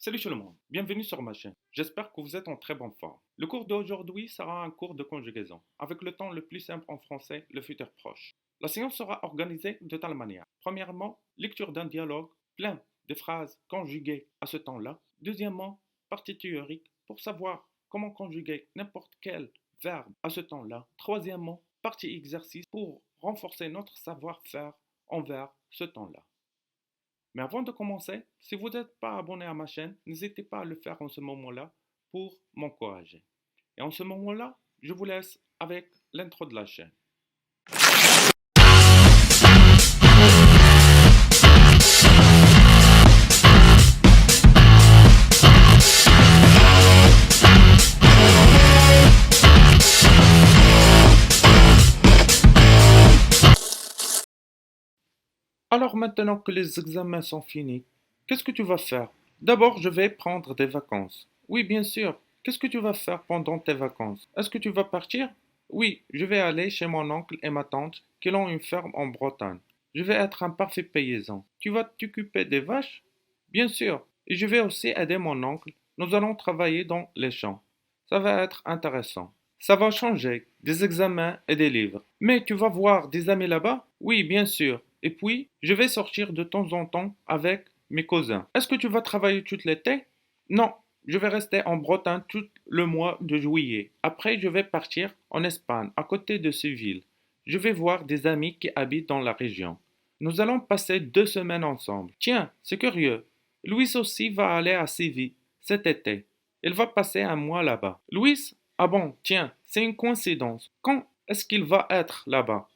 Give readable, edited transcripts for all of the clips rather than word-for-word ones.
Salut tout le monde, bienvenue sur ma chaîne. J'espère que vous êtes en très bonne forme. Le cours d'aujourd'hui sera un cours de conjugaison, avec le temps le plus simple en français, le futur proche. La séance sera organisée de telle manière. Premièrement, lecture d'un dialogue plein de phrases conjuguées à ce temps-là. Deuxièmement, partie théorique pour savoir comment conjuguer n'importe quel verbe à ce temps-là. Troisièmement, partie exercice pour renforcer notre savoir-faire envers ce temps-là. Mais avant de commencer, si vous n'êtes pas abonné à ma chaîne, n'hésitez pas à le faire en ce moment-là pour m'encourager. Et en ce moment-là, je vous laisse avec l'intro de la chaîne. Alors maintenant que les examens sont finis, qu'est-ce que tu vas faire? D'abord, je vais prendre des vacances. Oui, bien sûr. Qu'est-ce que tu vas faire pendant tes vacances? Est-ce que tu vas partir? Oui, je vais aller chez mon oncle et ma tante qui ont une ferme en Bretagne. Je vais être un parfait paysan. Tu vas t'occuper des vaches? Bien sûr. Et je vais aussi aider mon oncle. Nous allons travailler dans les champs. Ça va être intéressant. Ça va changer, des examens et des livres. Mais tu vas voir des amis là-bas? Oui, bien sûr. Et puis, je vais sortir de temps en temps avec mes cousins. Est-ce que tu vas travailler tout l'été? Non, je vais rester en Bretagne tout le mois de juillet. Après, je vais partir en Espagne, à côté de Séville. Je vais voir des amis qui habitent dans la région. Nous allons passer 2 semaines ensemble. Tiens, c'est curieux. Louis aussi va aller à Séville cet été. Il va passer un mois là-bas. Louis? Ah bon, tiens, c'est une coïncidence. Quand est-ce qu'il va être là-bas?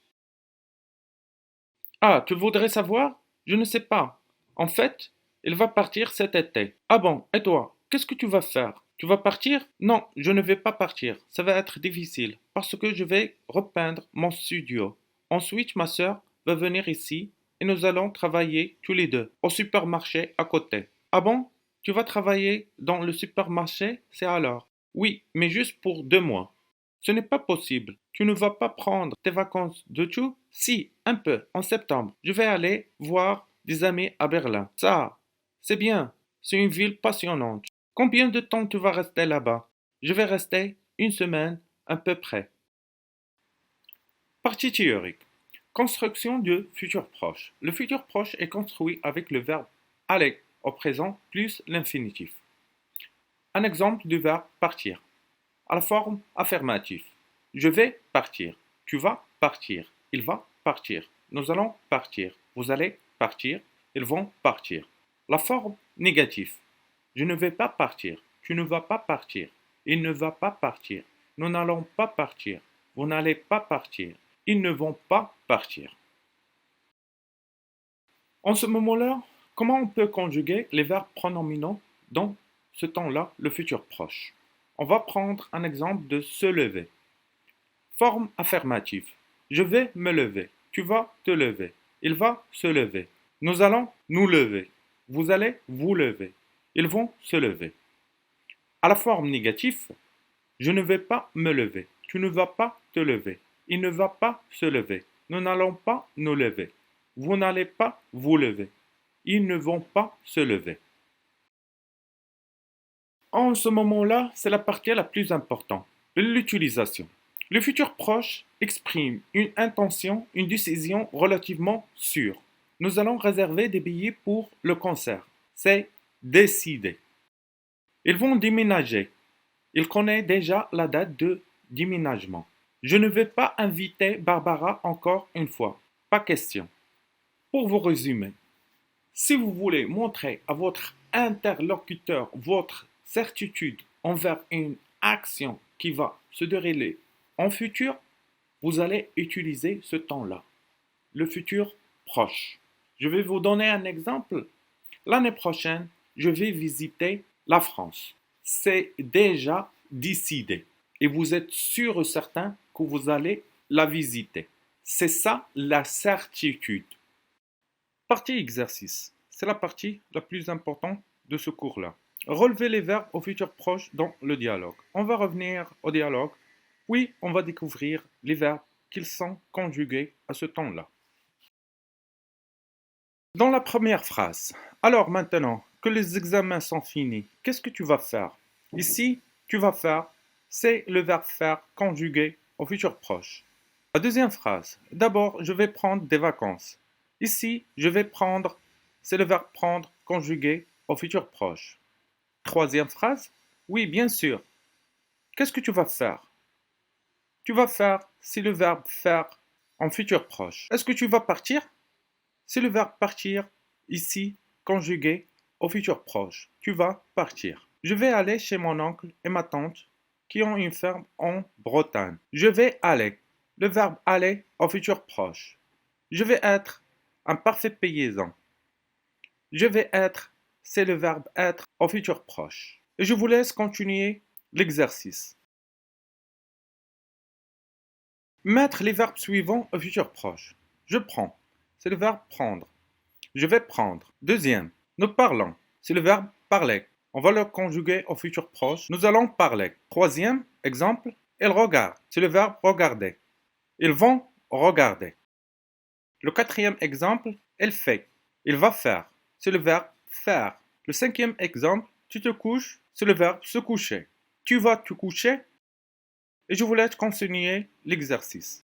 Ah, tu voudrais savoir? Je ne sais pas. En fait, il va partir cet été. Ah bon, et toi? Qu'est-ce que tu vas faire? Tu vas partir? Non, je ne vais pas partir. Ça va être difficile parce que je vais repeindre mon studio. Ensuite, ma sœur va venir ici et nous allons travailler tous les deux au supermarché à côté. Ah bon? Tu vas travailler dans le supermarché? C'est alors? Oui, mais juste pour 2 mois. Ce n'est pas possible. Tu ne vas pas prendre tes vacances de tout? Si, un peu, en septembre. Je vais aller voir des amis à Berlin. Ça, c'est bien. C'est une ville passionnante. Combien de temps tu vas rester là-bas? Je vais rester 1 semaine à peu près. Partie théorique. Construction du futur proche. Le futur proche est construit avec le verbe aller au présent plus l'infinitif. Un exemple du verbe partir. À la forme affirmative. Je vais partir. Tu vas partir. Il va partir. Nous allons partir. Vous allez partir. Ils vont partir. La forme négative. Je ne vais pas partir. Tu ne vas pas partir. Il ne va pas partir. Nous n'allons pas partir. Vous n'allez pas partir. Ils ne vont pas partir. En ce moment-là, comment on peut conjuguer les verbes pronominaux dans ce temps-là, le futur proche? On va prendre un exemple de se lever. Forme affirmative. Je vais me lever. Tu vas te lever. Il va se lever. Nous allons nous lever. Vous allez vous lever. Ils vont se lever. À la forme négative, je ne vais pas me lever. Tu ne vas pas te lever. Il ne va pas se lever. Nous n'allons pas nous lever. Vous n'allez pas vous lever. Ils ne vont pas se lever. En ce moment-là, c'est la partie la plus importante, l'utilisation. Le futur proche exprime une intention, une décision relativement sûre. Nous allons réserver des billets pour le concert. C'est décidé. Ils vont déménager. Il connaît déjà la date de déménagement. Je ne vais pas inviter Barbara encore une fois. Pas question. Pour vous résumer, si vous voulez montrer à votre interlocuteur votre certitude envers une action qui va se dérouler en futur, vous allez utiliser ce temps-là, le futur proche. Je vais vous donner un exemple. L'année prochaine, je vais visiter la France. C'est déjà décidé et vous êtes sûr et certain que vous allez la visiter. C'est ça la certitude. Partie exercice. C'est la partie la plus importante de ce cours-là. Relevez les verbes au futur proche dans le dialogue. On va revenir au dialogue, puis on va découvrir les verbes qu'ils sont conjugués à ce temps-là. Dans la première phrase, alors maintenant, que les examens sont finis, qu'est-ce que tu vas faire? Ici, tu vas faire, c'est le verbe faire conjugué au futur proche. La deuxième phrase, d'abord, je vais prendre des vacances. Ici, je vais prendre, c'est le verbe prendre conjugué au futur proche. Troisième phrase, oui, bien sûr. Qu'est-ce que tu vas faire? Tu vas faire, c'est le verbe faire en futur proche. Est-ce que tu vas partir? C'est le verbe partir, ici, conjugué au futur proche. Tu vas partir. Je vais aller chez mon oncle et ma tante qui ont une ferme en Bretagne. Je vais aller. Le verbe aller au futur proche. Je vais être un parfait paysan. Je vais être, c'est le verbe être au futur proche. Et je vous laisse continuer l'exercice. Mettre les verbes suivants au futur proche. Je prends, c'est le verbe prendre. Je vais prendre. Deuxième, nous parlons, c'est le verbe parler. On va le conjuguer au futur proche. Nous allons parler. Troisième exemple, elle regarde, c'est le verbe regarder. Ils vont regarder. Le quatrième exemple, elle fait. Il va faire, c'est le verbe faire. Le cinquième exemple, tu te couches, c'est le verbe se coucher. Tu vas te coucher et je vous laisse continuer l'exercice.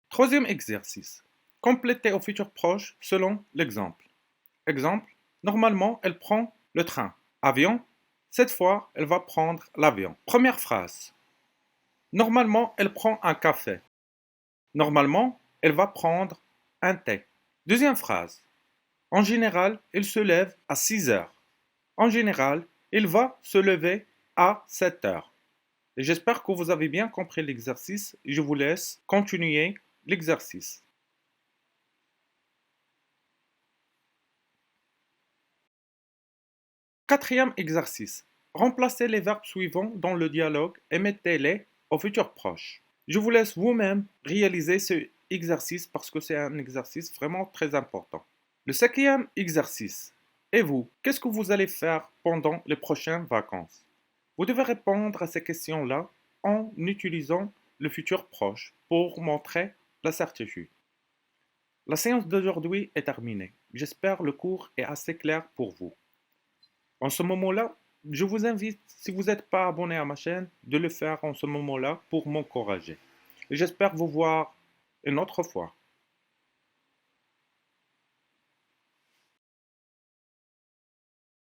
Troisième exercice. Compléter au futur proche selon l'exemple. Exemple, normalement, elle prend le train. Avion, cette fois, elle va prendre l'avion. Première phrase. Normalement, elle prend un café. Normalement, elle va prendre un thé. Deuxième phrase. En général, il se lève à 6 heures. En général, il va se lever à 7 heures. Et j'espère que vous avez bien compris l'exercice et je vous laisse continuer l'exercice. Quatrième exercice. Remplacez les verbes suivants dans le dialogue et mettez-les au futur proche. Je vous laisse vous-même réaliser ce exercice parce que c'est un exercice vraiment très important. Le cinquième exercice. Et vous, qu'est-ce que vous allez faire pendant les prochaines vacances? Vous devez répondre à ces questions-là en utilisant le futur proche pour montrer la certitude. La séance d'aujourd'hui est terminée. J'espère que le cours est assez clair pour vous. En ce moment-là, je vous invite, si vous n'êtes pas abonné à ma chaîne, de le faire en ce moment-là pour m'encourager. Et j'espère vous voir une autre fois.